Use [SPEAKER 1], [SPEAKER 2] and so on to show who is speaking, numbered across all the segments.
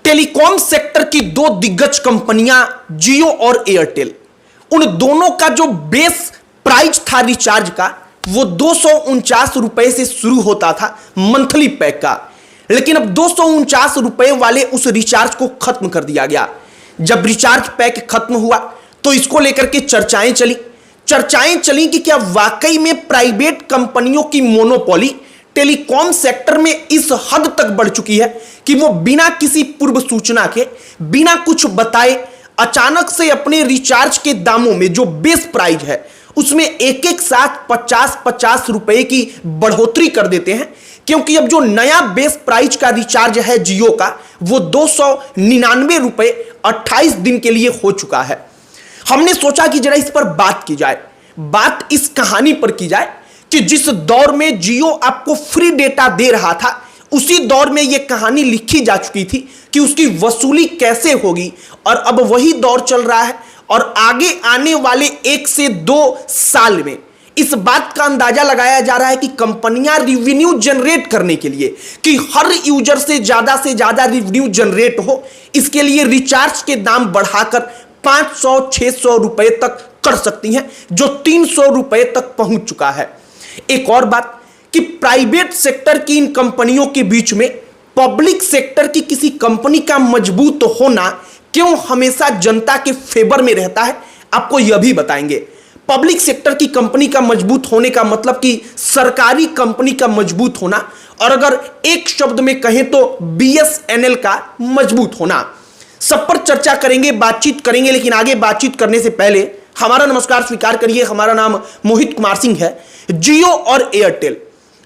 [SPEAKER 1] Telecom sector की दो दिग्गज कंपनियां जियो और एयरटेल, उन दोनों का जो बेस प्राइस था रिचार्ज का वो 249 रुपए से शुरू होता था मंथली पैक का। लेकिन अब 249 रुपए वाले उस रिचार्ज को खत्म कर दिया गया। जब रिचार्ज पैक खत्म हुआ तो इसको लेकर के चर्चाएं चली कि क्या वाकई में प्राइवेट कंपनियों की मोनोपोली टेलीकॉम सेक्टर में इस हद तक बढ़ चुकी है कि वो बिना किसी पूर्व सूचना के, बिना कुछ बताए अचानक से अपने रिचार्ज के दामों में जो बेस प्राइस है उसमें एक साथ 50-50 रुपए की बढ़ोतरी कर देते हैं। क्योंकि अब जो नया बेस प्राइस का रिचार्ज है जियो का वो 299 रुपए 28 दिन के लिए हो चुका है। हमने सोचा कि जरा इस पर बात की जाए, बात इस कहानी पर की जाए कि जिस दौर में जियो आपको फ्री डेटा दे रहा था उसी दौर में यह कहानी लिखी जा चुकी थी कि उसकी वसूली कैसे होगी, और अब वही दौर चल रहा है। और आगे आने वाले 1 से 2 साल में इस बात का अंदाजा लगाया जा रहा है कि कंपनियां रिवेन्यू जनरेट करने के लिए, कि हर यूजर से ज्यादा रिवेन्यू जनरेट हो, इसके लिए रिचार्ज के दाम बढ़ाकर 500-600 रुपए तक कर सकती हैं, जो 300 रुपए तक पहुंच चुका है। एक और बात कि प्राइवेट सेक्टर की इन कंपनियों के बीच में पब्लिक सेक्टर की किसी कंपनी का मजबूत होना क्यों हमेशा जनता के फेवर में रहता है, आपको यह भी बताएंगे। पब्लिक सेक्टर की कंपनी का मजबूत होने का मतलब कि सरकारी कंपनी का मजबूत होना, और अगर एक शब्द में कहें तो बीएसएनएल का मजबूत होना। सब पर चर्चा करेंगे, बातचीत करेंगे, लेकिन आगे बातचीत करने से पहले हमारा नमस्कार स्वीकार करिए। हमारा नाम मोहित कुमार सिंह है। जियो और एयरटेल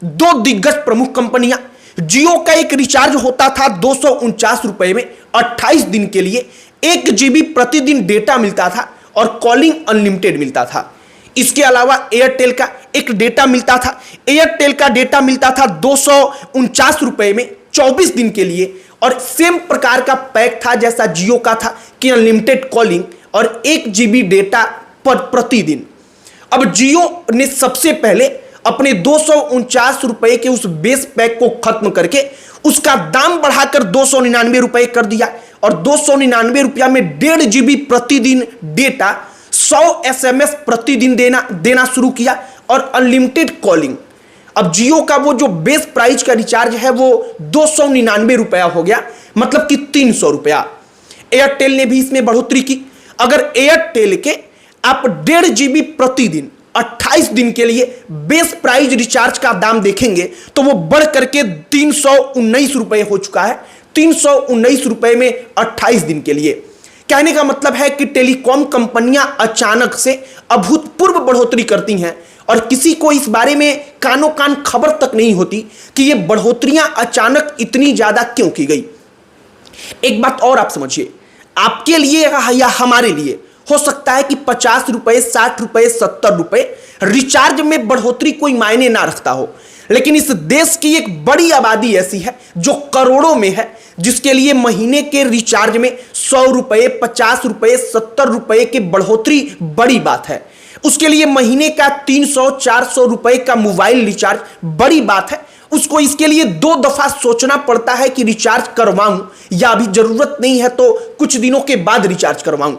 [SPEAKER 1] दो दिग्गज प्रमुख कंपनियां। जियो का एक रिचार्ज होता था 249 रुपए में 28 दिन के लिए, 1 GB प्रतिदिन डेटा मिलता था और कॉलिंग अनलिमिटेड मिलता था। इसके अलावा एयरटेल का एक डेटा मिलता था, एयरटेल का डेटा मिलता था 249 रुपए में 24 दिन के लिए, और सेम प्रकार का पैक था जैसा जियो का था कि अनलिमिटेड कॉलिंग और 1 GB डेटा पर प्रतिदिन। अब जियो ने सबसे पहले अपने 249 रुपए के उस बेस पैक को खत्म करके उसका दाम बढ़ाकर 299 रुपए कर दिया, और 299 रुपया में 1.5 GB प्रतिदिन डेटा, 100 SMS प्रतिदिन देना शुरू किया और अनलिमिटेड कॉलिंग। अब जियो का वो जो बेस प्राइस का रिचार्ज है वो 299 रुपया हो गया, मतलब कि 300 रुपया। एयरटेल ने भी इसमें बढ़ोतरी की। अगर एयरटेल के आप 1.5 GB प्रतिदिन 28 दिन के लिए बेस प्राइस रिचार्ज का दाम देखेंगे तो वो बढ़ करके 319 रुपए हो चुका है। 319 रुपए में 28 दिन के लिए। कहने का मतलब है कि टेलीकॉम कंपनियां अचानक से अभूतपूर्व बढ़ोतरी करती हैं और किसी को इस बारे में कानो कान खबर तक नहीं होती कि ये बढ़ोतरियां अचानक इतनी ज्यादा क्यों की गई। एक बात और आप समझिए, आपके लिए या हमारे लिए हो सकता है कि 50 रुपए, 60 रुपए, 70 रुपए रिचार्ज में बढ़ोतरी कोई मायने ना रखता हो, लेकिन इस देश की एक बड़ी आबादी ऐसी है जो करोड़ों में है, जिसके लिए महीने के रिचार्ज में 100 रुपए, 50 रुपए, 70 रुपए की बढ़ोतरी बड़ी बात है। उसके लिए महीने का 300-400 रुपए का मोबाइल रिचार्ज बड़ी बात है। उसको इसके लिए 2 दफा सोचना पड़ता है कि रिचार्ज करवाऊं या अभी जरूरत नहीं है तो कुछ दिनों के बाद रिचार्ज करवाऊं।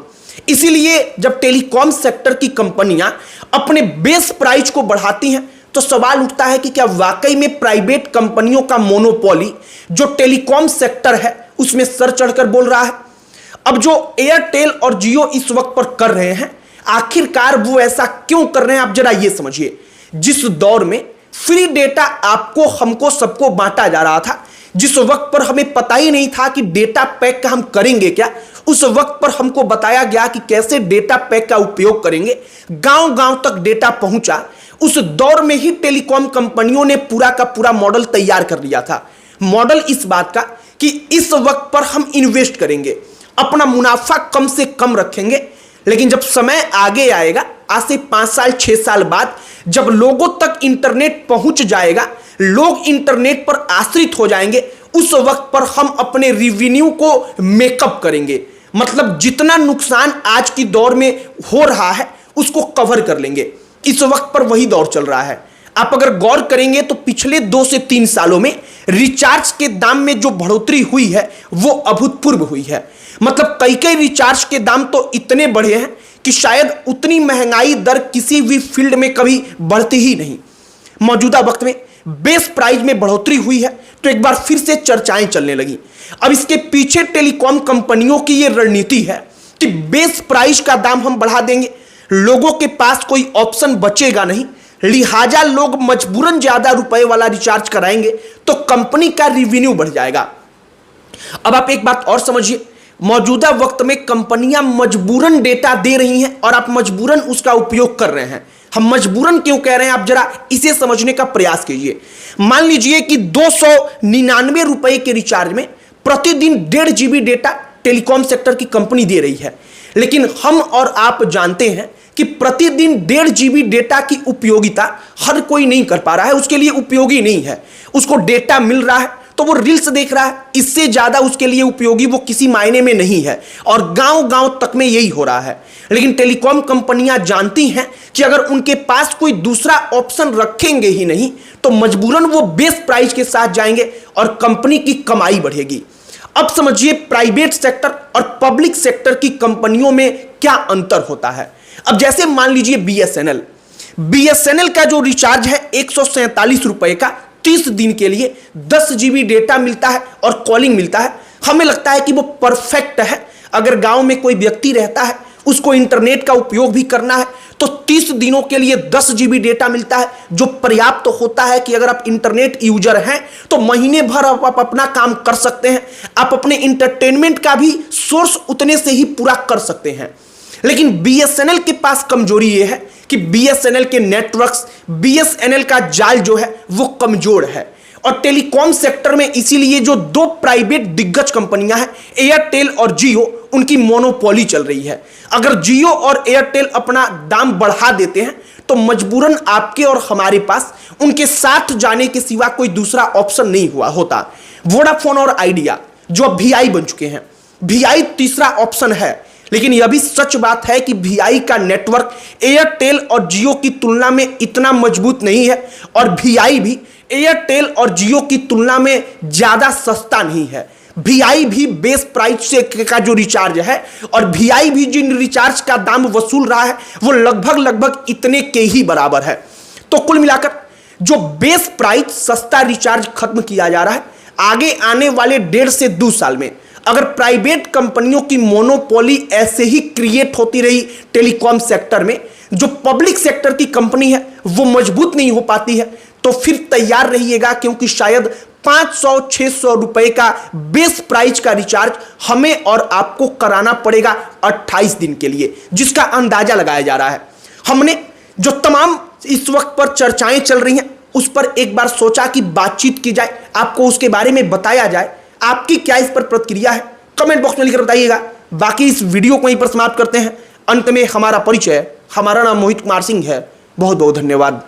[SPEAKER 1] इसीलिए जब टेलीकॉम सेक्टर की कंपनियां अपने बेस प्राइस को बढ़ाती हैं तो सवाल उठता है कि क्या वाकई में प्राइवेट कंपनियों का मोनोपोली जो टेलीकॉम सेक्टर है उसमें सर चढ़कर बोल रहा है। अब जो एयरटेल और जियो इस वक्त पर कर रहे हैं, आखिरकार वो ऐसा क्यों कर रहे हैं, आप जरा ये समझिए। जिस दौर में फ्री डेटा आपको, हमको, सबको बांटा जा रहा था, जिस वक्त पर हमें पता ही नहीं था कि डेटा पैक का हम करेंगे क्या, उस वक्त पर हमको बताया गया कि कैसे डेटा पैक का उपयोग करेंगे, गांव गांव तक डेटा पहुंचा। उस दौर में ही टेलीकॉम कंपनियों ने पूरा का पूरा मॉडल तैयार कर लिया था। मॉडल इस बात का कि इस वक्त पर हम इन्वेस्ट करेंगे, अपना मुनाफा कम से कम रखेंगे, लेकिन जब समय आगे आएगा, आज से 5 साल 6 साल बाद, जब लोगों तक इंटरनेट पहुंच जाएगा, लोग इंटरनेट पर आश्रित हो जाएंगे, उस वक्त पर हम अपने रेवेन्यू को मेकअप करेंगे। मतलब जितना नुकसान आज की दौर में हो रहा है उसको कवर कर लेंगे। इस वक्त पर वही दौर चल रहा है। आप अगर गौर करेंगे तो पिछले 2 से 3 सालों में रिचार्ज के दाम में जो बढ़ोतरी हुई है वो अभूतपूर्व हुई है। मतलब कई कई रिचार्ज के दाम तो इतने बढ़े हैं कि शायद उतनी महंगाई दर किसी भी फील्ड में कभी बढ़ती ही नहीं। मौजूदा वक्त में बेस प्राइस में बढ़ोतरी हुई है तो एक बार फिर से चर्चाएं चलने लगी। अब इसके पीछे टेलीकॉम कंपनियों की यह रणनीति है कि बेस प्राइस का दाम हम बढ़ा देंगे, लोगों के पास कोई ऑप्शन बचेगा नहीं, लिहाजा लोग मजबूरन ज्यादा रुपए वाला रिचार्ज कराएंगे तो कंपनी का रेवेन्यू बढ़ जाएगा। अब आप एक बात और समझिए, मौजूदा वक्त में कंपनियां मजबूरन डेटा दे रही हैं और आप मजबूरन उसका उपयोग कर रहे हैं। हम मजबूरन क्यों कह रहे हैं, आप जरा इसे समझने का प्रयास कीजिए। मान लीजिए कि 299 रुपए के रिचार्ज में प्रतिदिन 1.5 GB डेटा टेलीकॉम सेक्टर की कंपनी दे रही है, लेकिन हम और आप जानते हैं कि प्रतिदिन 1.5 GB डेटा की उपयोगिता हर कोई नहीं कर पा रहा है, उसके लिए उपयोगी नहीं है। उसको डेटा मिल रहा है तो वो रील्स देख रहा है, इससे ज्यादा उसके लिए उपयोगी वो किसी मायने में नहीं है, और गांव-गांव तक में यही हो रहा है। लेकिन टेलीकॉम कंपनियां जानती हैं कि अगर उनके पास कोई दूसरा ऑप्शन रखेंगे ही नहीं तो मजबूरन वो बेस प्राइस के साथ जाएंगे और कंपनी की कमाई बढ़ेगी। अब समझिए प्राइवेट सेक्टर और पब्लिक सेक्टर की कंपनियों में क्या अंतर होता है। अब जैसे मान लीजिए बीएसएनएल का जो रिचार्ज है 147 रुपए का 30 दिन के लिए 10 GB डेटा मिलता है और कॉलिंग मिलता है। हमें लगता है कि वो परफेक्ट है। अगर गांव में कोई व्यक्ति रहता है, उसको इंटरनेट का उपयोग भी करना है तो 30 दिनों के लिए 10 GB डेटा मिलता है, जो पर्याप्त होता है कि अगर आप इंटरनेट यूजर हैं तो महीने भर आप अपना काम कर सकते हैं, आप अपने इंटरटेनमेंट का भी सोर्स उतने से ही पूरा कर सकते हैं। लेकिन बीएसएनएल के पास कमजोरी यह है कि बीएसएनएल के नेटवर्क्स, बीएसएनएल का जाल जो है वो कमजोर है। और टेलीकॉम सेक्टर में इसीलिए जो 2 प्राइवेट दिग्गज कंपनियां हैं, एयरटेल और जियो, उनकी मोनोपोली चल रही है। अगर जियो और एयरटेल अपना दाम बढ़ा देते हैं तो मजबूरन आपके और हमारे पास उनके साथ जाने के सिवा कोई दूसरा ऑप्शन नहीं हुआ होता। वोडाफोन और आइडिया जो अब वीआई बन चुके हैं, वीआई तीसरा ऑप्शन है, लेकिन यह भी सच बात है कि वीआई का नेटवर्क एयरटेल और जियो की तुलना में इतना मजबूत नहीं है, और वीआई भी एयरटेल और जियो की तुलना में ज्यादा सस्ता नहीं है। वीआई भी बेस प्राइस से का जो रिचार्ज है और वीआई भी जिन रिचार्ज का दाम वसूल रहा है वो लगभग इतने के ही बराबर है। तो कुल मिलाकर जो बेस प्राइस सस्ता रिचार्ज खत्म किया जा रहा है, आगे आने वाले 1.5 से 2 साल में अगर प्राइवेट कंपनियों की मोनोपोली ऐसे ही क्रिएट होती रही टेलीकॉम सेक्टर में, जो पब्लिक सेक्टर की कंपनी है वो मजबूत नहीं हो पाती है, तो फिर तैयार रहिएगा, क्योंकि शायद 500-600 रुपए का बेस प्राइस का रिचार्ज हमें और आपको कराना पड़ेगा 28 दिन के लिए, जिसका अंदाजा लगाया जा रहा है। हमने जो तमाम इस वक्त पर चर्चाएं चल रही हैं उस पर एक बार सोचा कि बातचीत की जाए, आपको उसके बारे में बताया जाए। आपकी क्या इस पर प्रतिक्रिया है, कमेंट बॉक्स में लिखकर बताइएगा। बाकी इस वीडियो को यहीं पर समाप्त करते हैं। अंत में हमारा परिचय, हमारा नाम मोहित कुमार सिंह है। बहुत बहुत धन्यवाद।